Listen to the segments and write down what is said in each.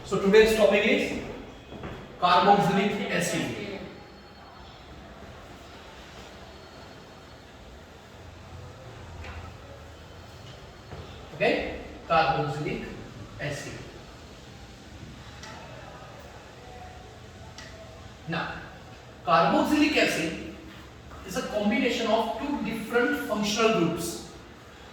So today's topic is carboxylic acid. Okay, carboxylic acid. Now, carboxylic acid is a combination of two different functional groups.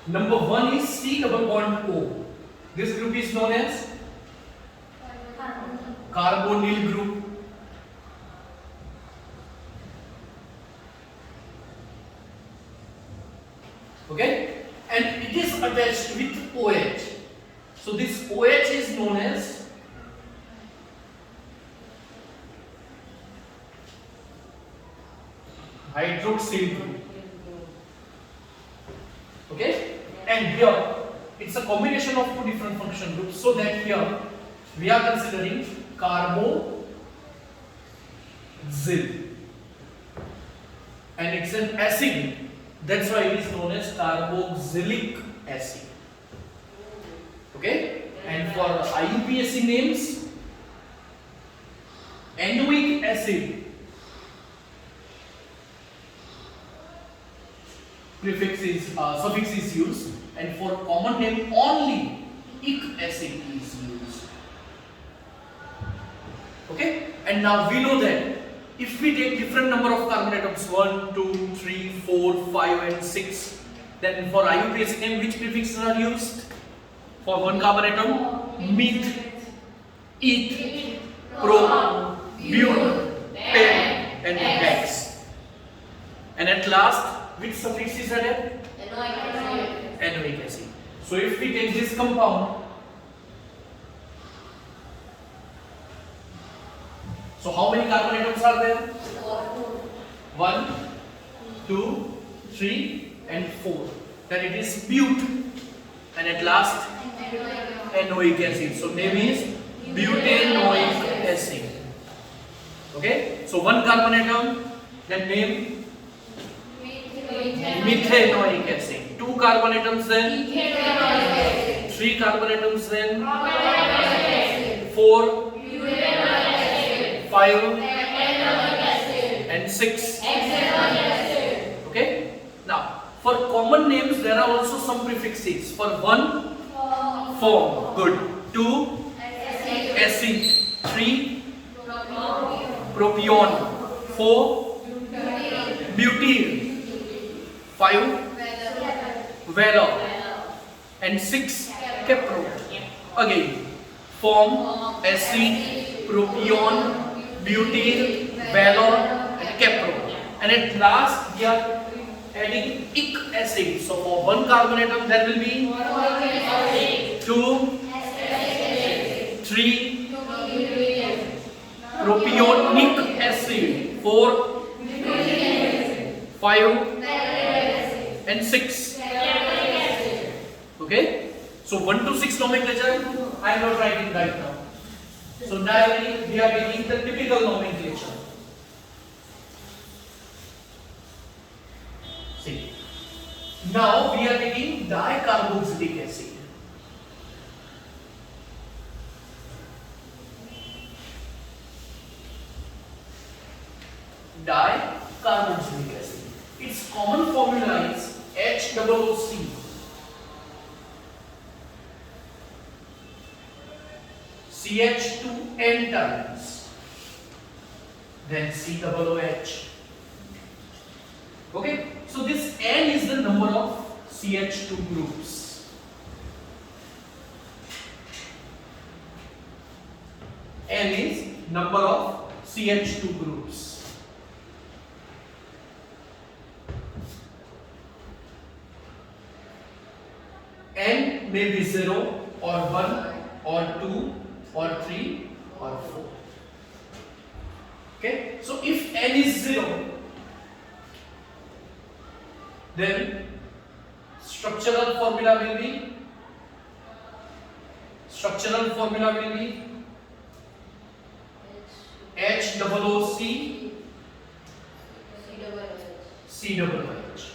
Number one is C double bond O. This group is known as carbonyl group. Okay, and it is attached with OH. So this OH is known as hydroxyl group. Okay, and here it's a combination of two different function groups, so that here we are considering carboxyl, and it's an acid. That's why it is known as carboxylic acid. Okay, and for IUPAC names, enoic acid suffix is used, and for common name only ic acid is used. Okay, and now we know that if we take different number of carbon atoms 1, 2, 3, 4, 5 and 6, then for IUPAC name which prefixes are used? For one carbon atom, meth, eth, pro, bute, pen and hex. And at last, which suffix is added? Enoic acid. So if we take this compound, so how many carbon atoms are there? 1, 2, 3 and 4. Then it is bute, and at last enoic acid. So name is butanoic acid. Okay, so one carbon atom, then name methanoic acid. 2 carbon atoms, then 3 carbon atoms, then 4, 5 and 6. Okay, now for common names there are also some prefixes. For 1, form, good. 2, acid. 3, propion. 4, butyl. 5, valor. And 6, capro. Again, form, acid, propion, butyl, valor and capro. And at last we are adding ic acid. So for one carbon atom there will be 2, 3 propionic acid, 4, 5 and 6. Okay, so 1 to 6 nomenclature I am not writing right now. So directly we are taking the typical nomenclature. See, now we are taking dicarboxylic acid. Dicarboxylic acid. Its common formula is HOOC. CH2 n times, then COOH. Okay, so this n is the number of CH2 groups. N is number of CH2 groups. N may be 0 or 1 or 2 or 3 or 4. Okay, so if n is 0, then structural formula will be HOOC COOH.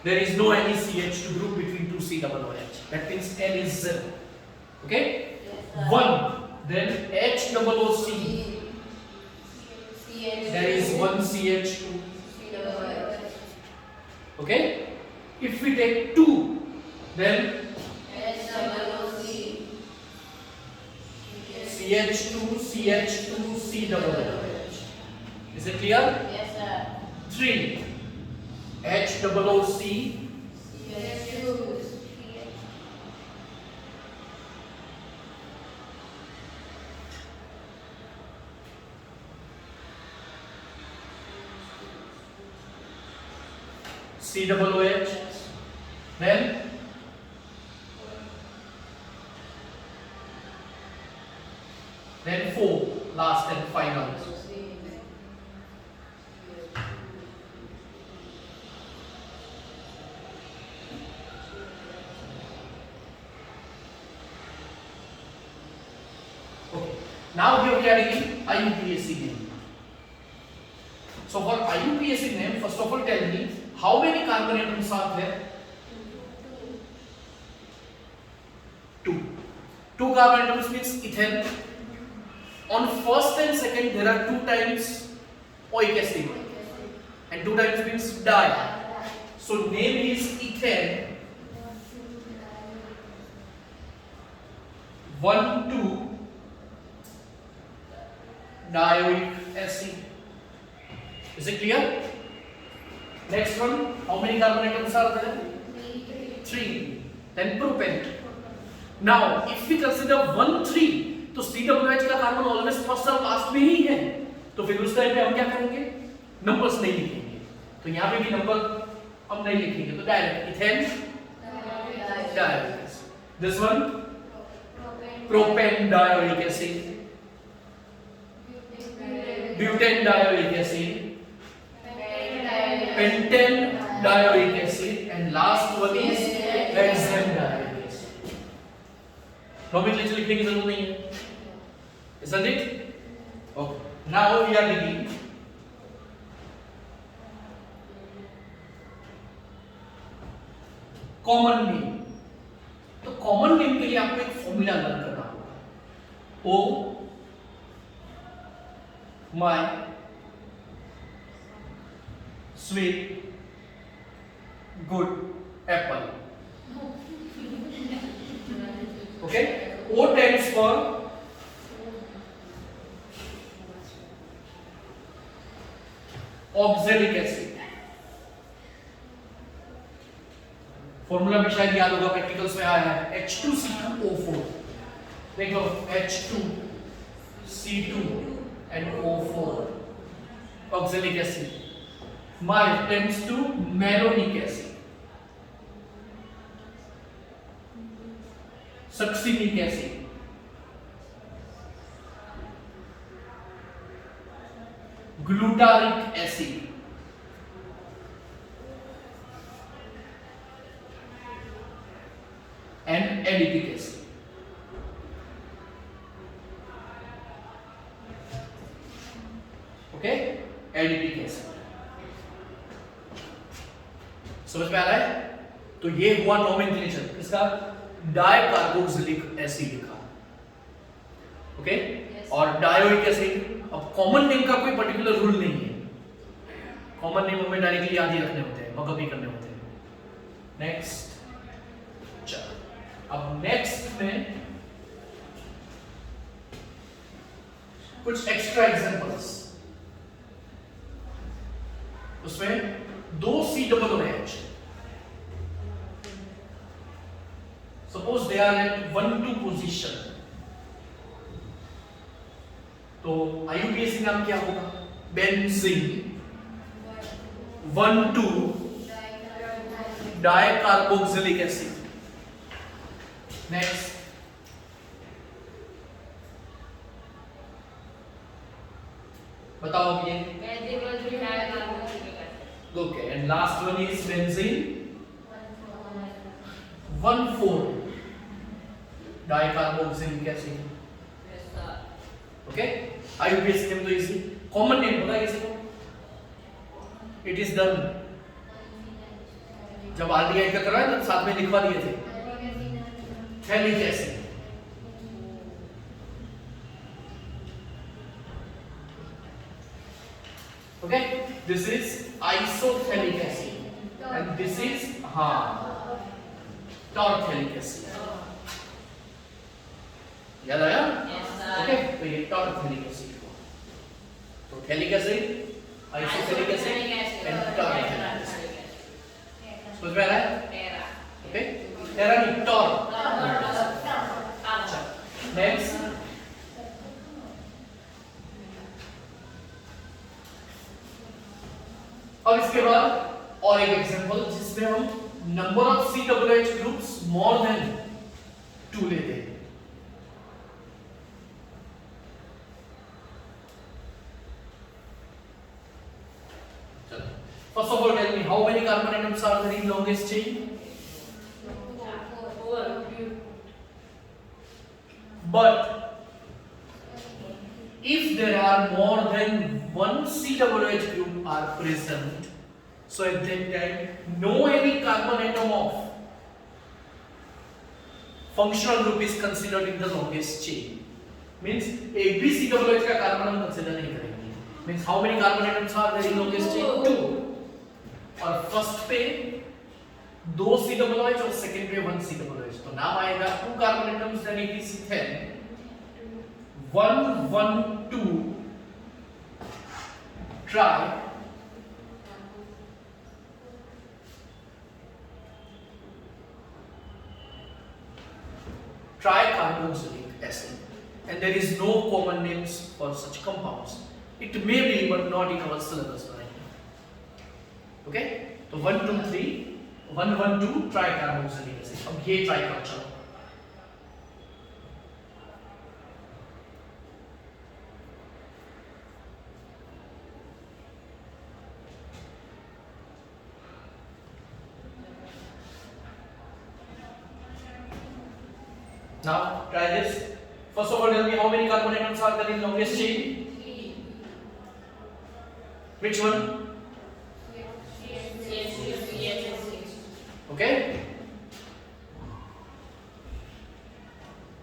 There is no any CH2 group between two COOH. That means N is 0. Okay? Yes. 1. Then HOOC. There is 1 CH2. Okay? If we take 2, then CH2, CH2, C double H. Is it clear? Yes, sir. 3. HOOC. COOH. Then 4, last and final. Okay. Now here we are in IUPAC name. So for IUPAC name, first of all tell me how many carbon atoms are there? 2. 2 carbon atoms means ethane. On first and second there are 2 times oic acid and 2 times means di. So name is ethane 1,2 dioic acid. Is it clear? Next one, how many carbon atoms are there? 3. Then propane. Now if we consider 1, 3, तो COOH का carbon always first और last में ही है, तो फिर उस time पे हम क्या करेंगे? नंबर्स नहीं लिखेंगे. तो यहाँ पे भी नंबर हम नहीं लिखेंगे, तो direct ethane dioic. This one propane dioic acid, butane dioic acid, pentane dioic acid, and last one is hexane dioic acid. Nomenclature लिखने की जरूरत नहीं है. Isn't it? Okay. Now we are taking common name. तो common name के लिए आपको एक फॉर्मूला लर्न करना होगा. O my sweet good apple. Okay? O stands for oxalic acid. Formula भी शायद याद होगा, प्रैक्टिकल्स में आया है. H2C2O4. देखो H2C2 and O4 oxalic acid. My tends to malonic acid, succinic acid, glutaric acid, and adipic acid. Okay, adipic acid. समझ में आ रहा है? तो ये हुआ नोमेनक्लेचर किसका? डाइकार्बोक्सिलिक एसिड का. ओके, और डायोइक एसिड. अब कॉमन नेम का कोई पर्टिकुलर रूल नहीं है. कॉमन नेम हमें डायरेक्टली याद ही रखने होते हैं, मकअप करने होते हैं. नेक्स्ट, चलो अब नेक्स्ट में कुछ एक्स्ट्रा एग्जांपल्स. उसमें 2 COOH. Suppose they are at 1-2 position. तो IUPAC नाम क्या होगा? Benzene 1,2 dicarboxylic acid. नेक्स्ट, बताओ अब ये. Okay, and last one is benzene 1,4 dicarboxylic acid. Okay, IUPAC name तो इजी. कॉमन नेम पता है किसी को? It is done. जब RDI का कराया तो साथ में लिखवा दिए थे phthalic acid. This is isothalic acid and this is terephthalic acid. याद आया? ओके, तो ये टॉर्थेलिक एसिड हुआ. तो phthalic acid, isophthalic acid and terephthalic acid. समझ में आ रहा है? ओके, टेरा नहीं, टॉर. अच्छा, नेक्स्ट अब इसके बाद और एक एग्जांपल जिसमें हम number of COOH groups more than 2 लेते हैं. First of all, tell me how many carbon atoms are there in longest chain? 4. But if there are more than one COOH group are present, so at that time no any carbon atom of functional group is considered in the longest chain. Means एक भी COOH का carbon हम consider नहीं करेंगे. Means how many carbon atoms are there in longest chain? 2. और first पे 2 COOH और second पे 1 COOH. तो नाम आएगा 2 carbon atoms then it is ethane 1 1 2 tri tricarboxylic acid, and there is no common names for such compounds. It may be but not in our syllabus right now. Okay, so 1 2 3 1 1 2 tricarboxylic acid. अब ये try कर चलो. Now try this. First of all, tell me how many carbon atoms are there in longest chain? 3. Which one? Okay.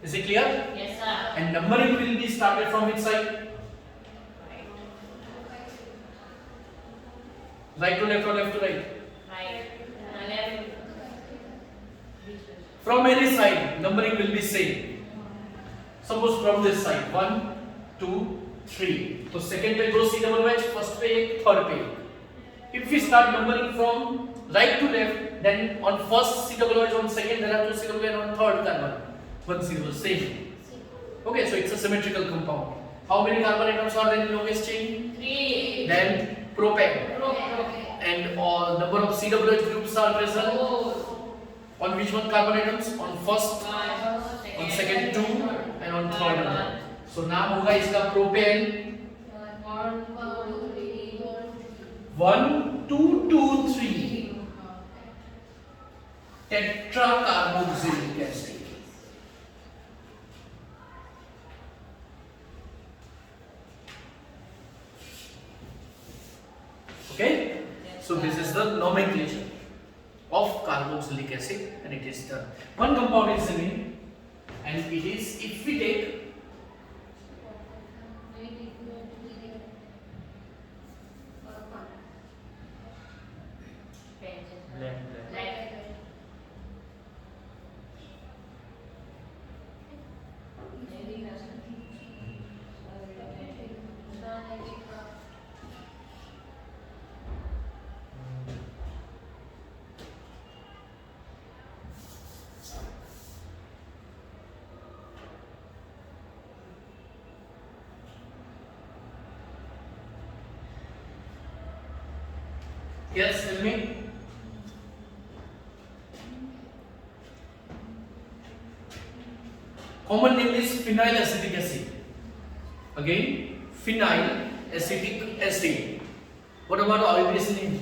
Is it clear? Yes, sir. And numbering will be started from which side? Right to left or left to right? Right. Left. From any side, numbering will be same. Suppose from this side, 1, 2, 3. So second पे 2 COOH, first पे एक, third पे एक. If we start numbering from right to left, then on first COOH, on second there are 2 COOH, and on third carbon 1 COOH, same. Okay, so it's a symmetrical compound. How many carbon atoms are there in longest chain? 3. Then propane. And all number of COOH groups are present. 4. On which one carbon atoms? On first, 1. on second 2, and on third 1. So नाम होगा इसका propane. 1 2 2 3 tetracarboxylic acid. Okay, so this is the nomenclature of carboxylic acid, and it is done. One compound is remain, and it is, if we take yes, tell me. Common name is phenyl acetic acid. Again, phenyl acetic acid. What about the IUPAC name?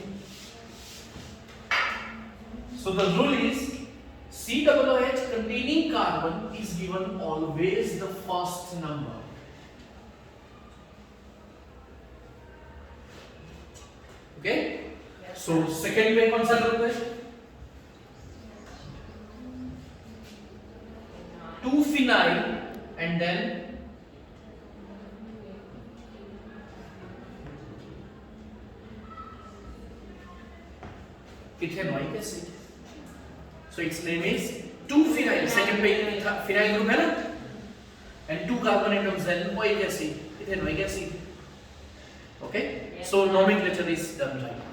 So the rule is COOH containing carbon is given always the first number. Okay? So second में कौन सा group है? 2 phenyl and then ethanoic acid. So its name is 2-phenyl. Second पे phenyl group है ना, and 2 carbon atoms then oic acid, ethanoic acid. Okay, so nomenclature is done right.